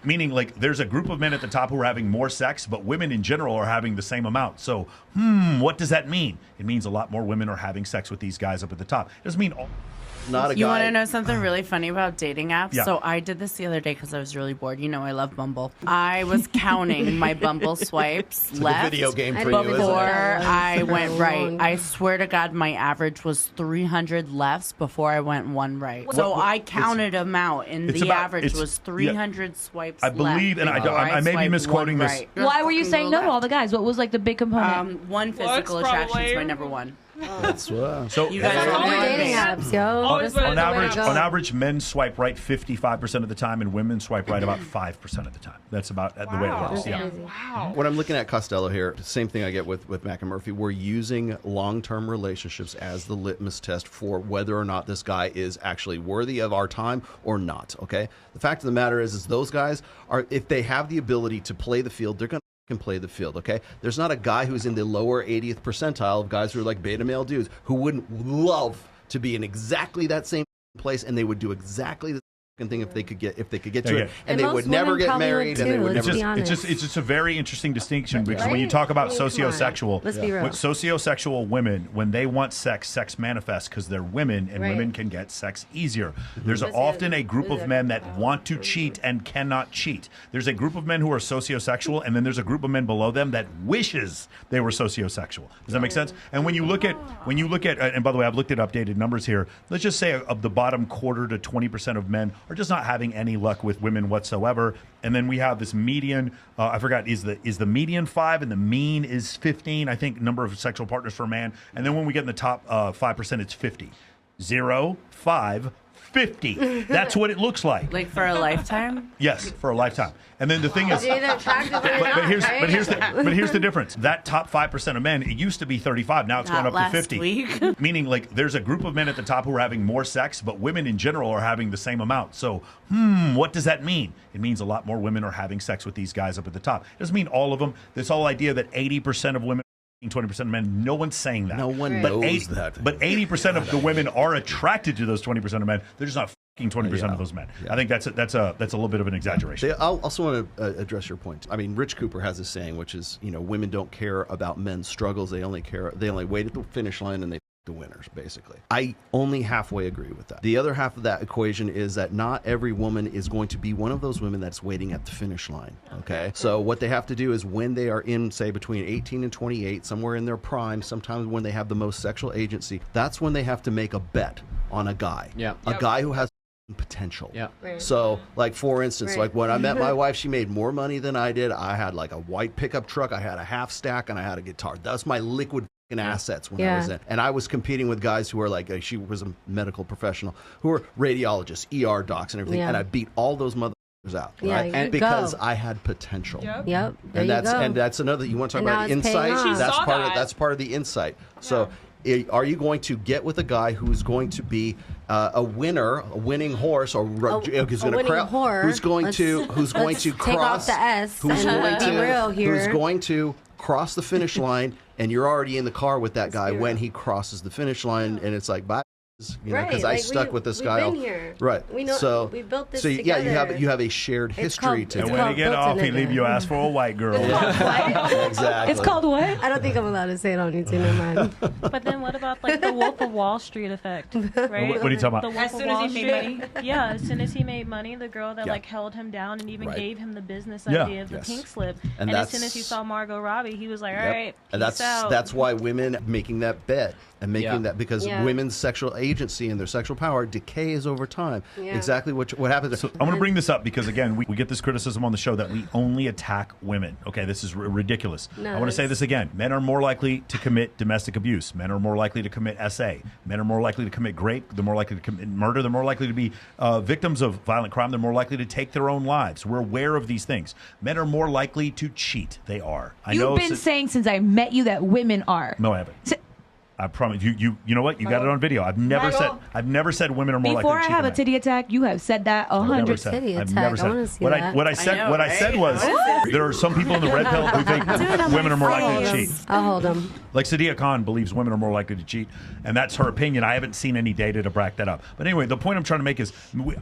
Meaning, like, there's a group of men at the top who are having more sex, but women in general are having the same amount. So, what does that mean? It means a lot more women are having sex with these guys up at the top. It doesn't mean all. Not a You guy. want to know something really funny about dating apps? Yeah. So I did this the other day because I was really bored. You know, I love Bumble. I was counting my Bumble swipes It's left like a video game for you, isn't before it? I went right. I swear to God, my average was 300 lefts before I went one right. So I counted them out, and the average was 300 swipes I believe, left and before I may be swiped misquoting one this. right. Why were you saying no to all the guys? What was like the big component? One, physical attraction is my number one. That's So You guys That's are all doing dating it. apps, yo. Always That's better the way than to go. on average, men swipe right 55% of the time, and women swipe right about 5% of the time. That's about the way it works. Yeah. Wow. When I'm looking at Costello here, same thing I get with Mac and Murphy. We're using long-term relationships as the litmus test for whether or not this guy is actually worthy of our time or not. Okay. The fact of the matter is those guys are, if they have the ability to play the field, they're going to play the field. Okay. There's not a guy who's in the lower 80th percentile of guys who are like beta male dudes who wouldn't love to be in exactly that same place, and they would do exactly the thing if they could get to it, and they most would never women get probably married, would and they too, would let's never. be honest. It's just a very interesting distinction because when Right? you talk about I mean, come on. sociosexual, Let's be real. with sociosexual women, when they want sex manifests because they're women, and Right. women can get sex easier. There's That's often it. a group of men that want to cheat and cannot cheat. There's a group of men who are sociosexual, and then there's a group of men below them that wishes they were sociosexual. Does that make sense? And when you look at, and by the way, I've looked at updated numbers here. Let's just say of the bottom quarter to 20% of men are just not having any luck with women whatsoever. And then we have this median. I forgot, is the median 5 and the mean is 15? I think number of sexual partners for a man. And then when we get in the top 5%, it's 50. 0, 5, 50. That's what it looks like. Like for a lifetime? Yes, for a lifetime. And then the thing is, You're either attractive or you're but not, here's right? but here's the difference. That top 5% of men, it used to be 35. Now it's Not going up to last 50. week. Meaning, like, there's a group of men at the top who are having more sex, but women in general are having the same amount. So, what does that mean? It means a lot more women are having sex with these guys up at the top. It doesn't mean all of them. This whole idea that 80% of women, 20% of men, no one's saying that. No one But knows that. But 80% of the women are attracted to those 20% of men. They're just not 20% of those men. Yeah. I think that's a little bit of an exaggeration. I also want to address your point. I mean, Rich Cooper has a saying, which is, women don't care about men's struggles. They only wait at the finish line and they the winners, basically. I only halfway agree with that. The other half of that equation is that not every woman is going to be one of those women that's waiting at the finish line. Okay. So what they have to do is when they are in, say, between 18 and 28, somewhere in their prime, sometimes when they have the most sexual agency, that's when they have to make a bet on a guy. Yeah. A guy who has potential. Yeah. Right. So, like, for instance, Right. like when I met my wife, she made more money than I did. I had like a white pickup truck, I had a half stack, and I had a guitar. That's my liquid fucking assets when I was in. And I was competing with guys who were like, she was a medical professional, who were radiologists, ER docs, and everything. Yeah. And I beat all those motherfuckers out, Yeah, right? you And go. because I had potential. Yep. Yep. There And you that's go. and that's another. You want to talk And about now it's paying insight? off. That's She saw part of that. that's part of the insight. So, are you going to get with a guy who's going to be a winner, a winning horse, or who's going winning to whore. who's going Let's- to who's going let's to take cross off the S who's and going be to real here. who's going to cross the finish line, and you're already in the car with that guy be when real. he crosses the finish line, and it's like bye. Right, Because I like stuck with this we've guy. been here. Right. We know- So we built this So yeah, together. you have a shared history called- to And it's when called they get built off, in he leave it. you ask for a white girl. exactly. It's called what? I don't think I'm allowed to say it on YouTube. Never mind. But then what about like the Wolf of Wall Street effect, right? What are you talking about? The Wolf As of soon as Wall he made Street. Yeah, as soon as he made money, the girl that Yeah. like held him down and even Right. gave him the business Yeah. idea of the Yes. pink slip. And And as soon as he that's- saw Margot Robbie, he was like, all Yep. right, And peace out. that's why women making that bet and making that, because Yeah. women's sexual agency and their sexual power decays over time. Yeah. Exactly what happens. So I'm going to bring this up because, again, we get this criticism on the show that we only attack women. Okay, this is ridiculous. No, I want to say this again. Men are more likely to commit domestic abuse. Men are more likely to commit SA. Men are more likely to commit rape. They're more likely to commit murder. They're more likely to be victims of violent crime. They're more likely to take their own lives. We're aware of these things. Men are more likely to cheat. They are. I know You've been saying since I met you that women are. No, I haven't. I promise you. You know what? You got it on video. I've never said women are more likely Before to I cheat have than a titty attack, you have said that 100. Titty I've attack. never said. I wanna see What that. I said was there are some people in the red pill who think women are more likely to cheat. I'll hold them. Like Sadia Khan believes women are more likely to cheat, and that's her opinion. I haven't seen any data to back that up. But anyway, the point I'm trying to make is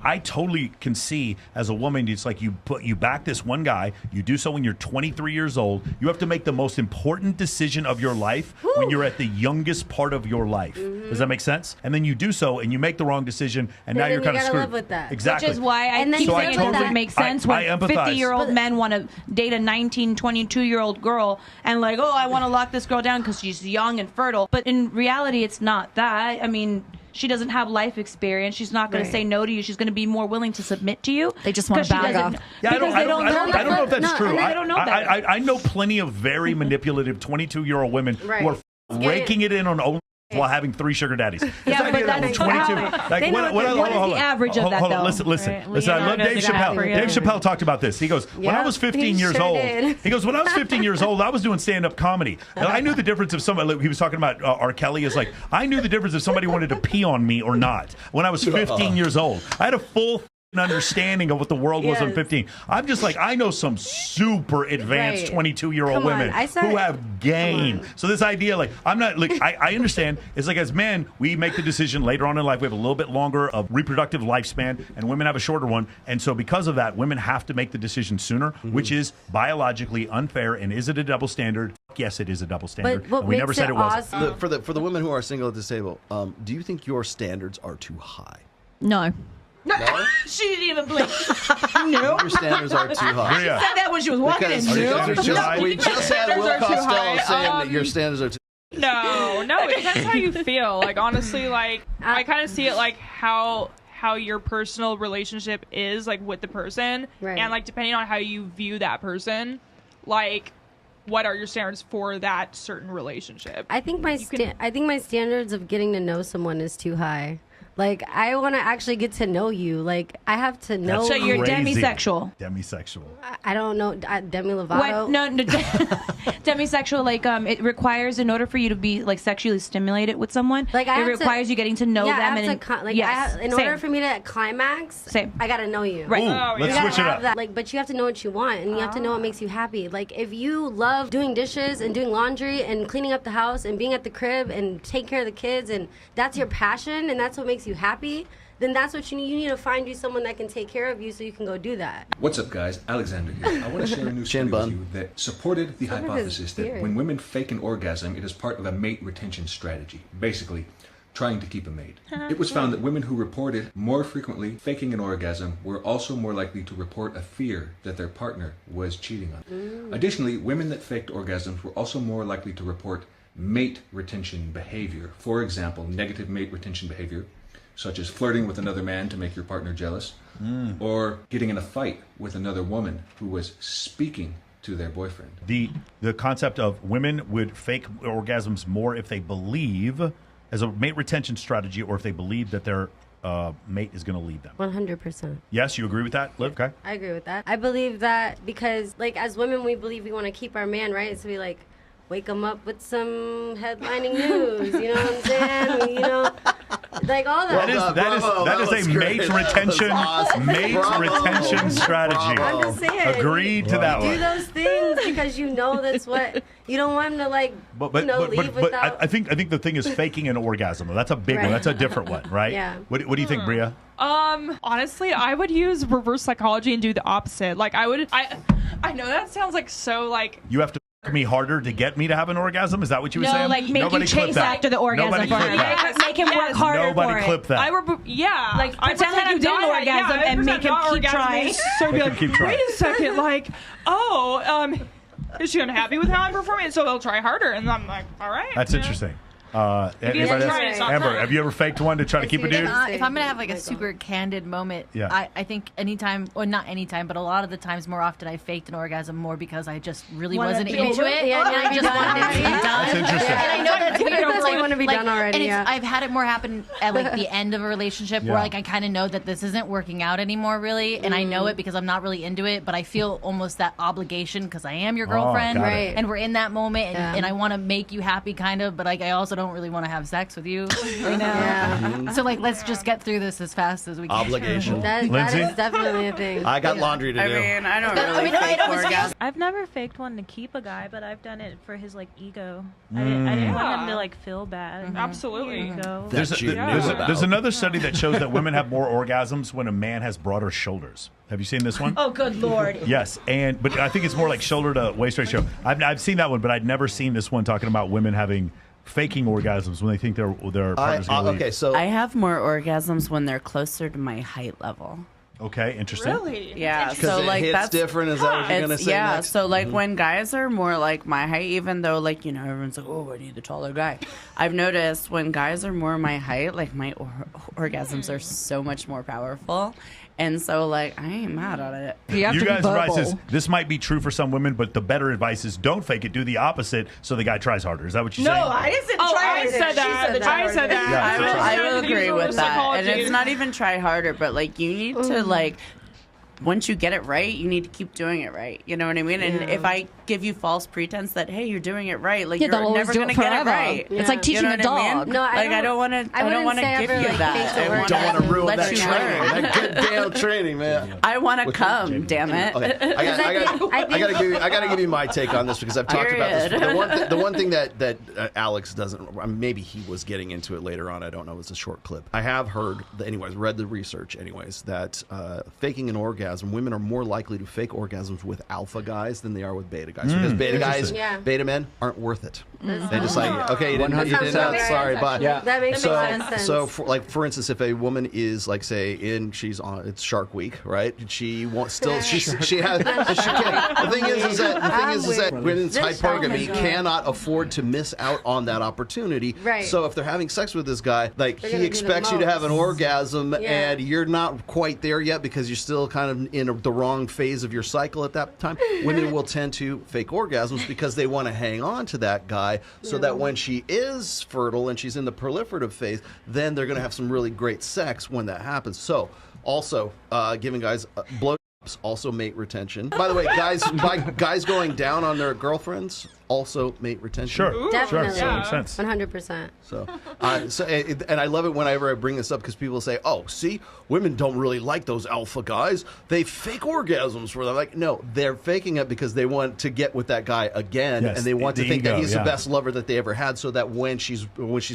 I totally can see as a woman, it's like you back this one guy, you do so when you're 23 years old. You have to make the most important decision of your life when you're at the youngest part of your life. Does that make sense? And then you do so, and you make the wrong decision, and now you're kind of screwed. Live with that. Exactly. Which is why I keep saying it doesn't make sense when 50-year-old men want to date a 19, 22-year-old girl and like, oh, I want to lock this girl down because she's young and fertile. But in reality, it's not that. I mean, she doesn't have life experience. She's not going to say no to you. She's going to be more willing to submit to you. They just want to back off. Yeah, I don't know if that's true. They don't know better. I know plenty of very manipulative 22-year-old women who are raking it in on OnlyFans while having 3 sugar daddies. Yeah, but that's 22. Like, what is the average of that, though? Listen. Right. I love Dave Chappelle. Dave Chappelle talked about this. He goes, when I was 15 years old, when I was 15 years old, I was doing stand-up comedy. And I knew the difference if somebody, he was talking about R. Kelly, is like, I knew the difference if somebody wanted to pee on me or not when I was 15 years old. I had a full understanding of what the world was on 15. I'm just like, I know some super advanced 22-year-old women who have game. So this idea, like, I'm not like, I understand. It's like, as men, we make the decision later on in life. We have a little bit longer of reproductive lifespan, and women have a shorter one. And so because of that, women have to make the decision sooner, which is biologically unfair. And is it a double standard? Yes, it is a double standard. But we never said it wasn't. For the women who are single at this table, do you think your standards are too high? No. No? She didn't even blink. No. Your standards are too high. She said that when she was walking in. We just had Will Costello saying that your standards are too No, it depends how you feel. Like, honestly, like, I kind of see it like how your personal relationship is, like, with the person. Right. And, like, depending on how you view that person, like, what are your standards for that certain relationship? I think my standards of getting to know someone is too high. Like, I want to actually get to know you. Like, I have to know. So you're crazy. demisexual. Demisexual. I don't know. Demi Lovato. What? No. Demisexual, like, it requires, in order for you to be, like, sexually stimulated with someone, like, it requires you getting to know them. In order for me to climax, I got to know you. Right. Ooh, let's switch it up. That. Like, but you have to know what you want, and you have to know what makes you happy. Like, if you love doing dishes and doing laundry and cleaning up the house and being at the crib and taking care of the kids, and that's your passion and that's what makes you happy, then that's what you need. You need to find you someone that can take care of you so you can go do that. What's up, guys? Alexander here. I want to share a new study with you that supported the hypothesis that when women fake an orgasm, it is part of a mate retention strategy. Basically, trying to keep a mate. It was found that women who reported more frequently faking an orgasm were also more likely to report a fear that their partner was cheating on them. Additionally, women that faked orgasms were also more likely to report mate retention behavior. For example, negative mate retention behavior, such as flirting with another man to make your partner jealous, or getting in a fight with another woman who was speaking to their boyfriend. The concept of women would fake orgasms more if they believe, as a mate retention strategy, or if they believe that their mate is going to leave them. 100%. Yes, you agree with that, Liv? Okay. I agree with that. I believe that because, like, as women, we believe we want to keep our man, right? So we, like, wake them up with some headlining news, you know what I'm saying? You know, like all that. That is a mate retention retention strategy. I'm just saying. Agreed to that one. Do those things because you know that's what you don't want them to, like, leave without. I think the thing is faking an orgasm. That's a big one. That's a different one, right? Yeah. What do you think, Bria? Honestly, I would use reverse psychology and do the opposite. Like, I know that sounds like so, like, you have to me harder to get me to have an orgasm? Is that what you were saying? No, like, make you chase after the orgasm. Make him work harder for it. Nobody clip that. Like, pretend like you did an orgasm and make him keep trying. So be like, wait a second, like, is she unhappy with how I'm performing? So they'll try harder, and I'm like, all right. That's interesting. Amber, have you ever faked one to try to keep a dude? If I'm gonna have like a super candid moment, I think anytime, or not anytime, but a lot of the times, more often, I faked an orgasm more because I just really wasn't into it, and I just wanted it to be done. That's interesting. And I know that's weird. That's what you want to be done already. And I've had it more happen at like the end of a relationship where like I kind of know that this isn't working out anymore, really, and I know it because I'm not really into it, but I feel almost that obligation because I am your girlfriend, right? And we're in that moment, and I want to make you happy, kind of, but like I also don't really want to have sex with you right now. So like, let's just get through this as fast as we can. Obligation. That is definitely a thing. I got laundry to do. I mean, I don't really fake orgasms. I've never faked one to keep a guy, but I've done it for his like ego. I didn't want him to like feel bad. Absolutely. There's another study that shows that women have more orgasms when a man has broader shoulders. Have you seen this one? Oh, good Lord. Yes, but I think it's more like shoulder to waist ratio. I've seen that one, but I'd never seen this one talking about women faking orgasms when they think their partner's going to leave. Okay, so I have more orgasms when they're closer to my height level. Okay, interesting. Really? Yeah, so like that's different. Is that what you're gonna say? Yeah, next? so like when guys are more like my height, even though like everyone's like, oh, I need the taller guy. I've noticed when guys are more my height, like my orgasms are so much more powerful. And so, like, I ain't mad at it. You guys' advice is this might be true for some women, but the better advice is don't fake it. Do the opposite so the guy tries harder. Is that what you're saying? No, I didn't say try harder. I said that. I will agree with that. And it's not even try harder, but, like, you need to, like, once you get it right, you need to keep doing it right. You know what I mean? And if I give you false pretense that, hey, you're doing it right, like, you're never going to get it right. It's like teaching a dog. I mean? No, I don't want to give you that. I don't want to ruin that training. That good damn training, man. I want to come, damn it. Okay. I got to give you my take on this because I've talked about this. The one thing that Alex doesn't, maybe he was getting into it later on, I don't know, it was a short clip. I have heard, read the research that faking an orgasm, women are more likely to fake orgasms with alpha guys than they are with beta guys. Because beta guys, beta men aren't worth it. They just like, okay, you didn't sorry, bye. Yeah. That makes sense. So for instance, if a woman is like, say, it's Shark Week, right? She wants still, she has, she can't. The thing is that women's hypergamy cannot afford to miss out on that opportunity. Right. So if they're having sex with this guy, like he expects you to have an orgasm, and you're not quite there yet because you're still kind of in the wrong phase of your cycle at that time. Women will tend to fake orgasms because they want to hang on to that guy so that when she is fertile and she's in the proliferative phase, then they're going to have some really great sex when that happens. So also giving guys blowjobs also mate retention. By the way, guys going down on their girlfriends also mate retention. Sure, definitely. Sure. Makes sense. 100%. And I love it whenever I bring this up because people say, "Oh, see, women don't really like those alpha guys. They fake orgasms for them." Like, no, they're faking it because they want to get with that guy again, and they want to think that he's the best lover that they ever had, so that when she's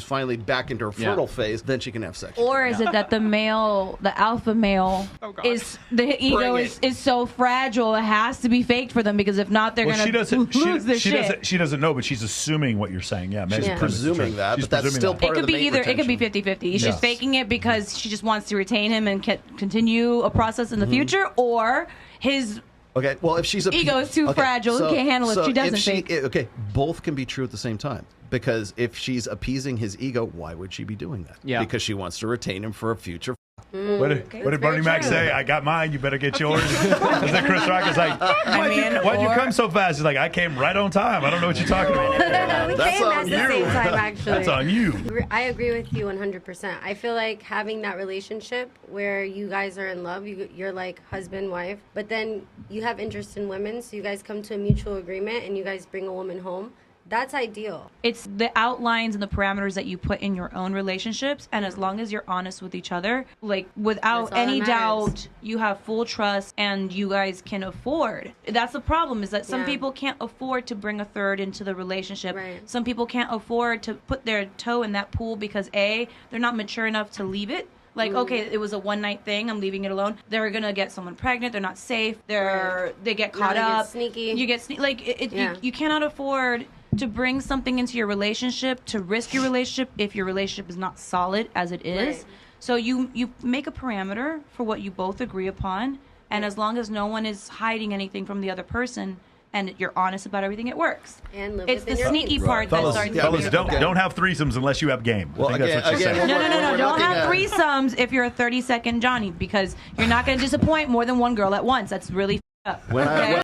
finally back into her fertile phase, then she can have sex. Or is it that the alpha male, is the ego is so fragile it has to be faked for them because if not, they're going to lose their shit. She doesn't know, but she's assuming what you're saying. Yeah, maybe she's presuming that, but that's still part of the mate retention. It could be 50-50. She's faking it because she just wants to retain him and continue a process in the future, or his if she's ego is too fragile, can't handle it. She doesn't fake. Okay, both can be true at the same time. Because if she's appeasing his ego, why would she be doing that? Yeah. Because she wants to retain him for a future. What did Bernie Mac say? I got mine. You better get yours. And then Chris Rock is like, why'd you come so fast? He's like, I came right on time. I don't know what you're talking about. No, we came at the same time, actually. That's on you. I agree with you 100%. I feel like having that relationship where you guys are in love, you're like husband, wife, but then you have interest in women, so you guys come to a mutual agreement and you guys bring a woman home. That's ideal. It's the outlines and the parameters that you put in your own relationships, and as long as you're honest with each other, like without any doubt, you have full trust and you guys can afford. That's the problem, is that some people can't afford to bring a third into the relationship. Right. Some people can't afford to put their toe in that pool because they're not mature enough to leave it. Like, okay, it was a one-night thing. I'm leaving it alone. They're going to get someone pregnant. They're not safe. They get caught up. Sneaky. You get you cannot afford to bring something into your relationship, to risk your relationship if your relationship is not solid as it is. Right. So you make a parameter for what you both agree upon, and as long as no one is hiding anything from the other person, and you're honest about everything, it works. And live it's the sneaky part that starts. Fellas, don't have threesomes unless you have game. Well, I think that's what you're saying. No. Don't have threesomes if you're a 30-second Johnny, because you're not going to disappoint more than one girl at once. That's really up.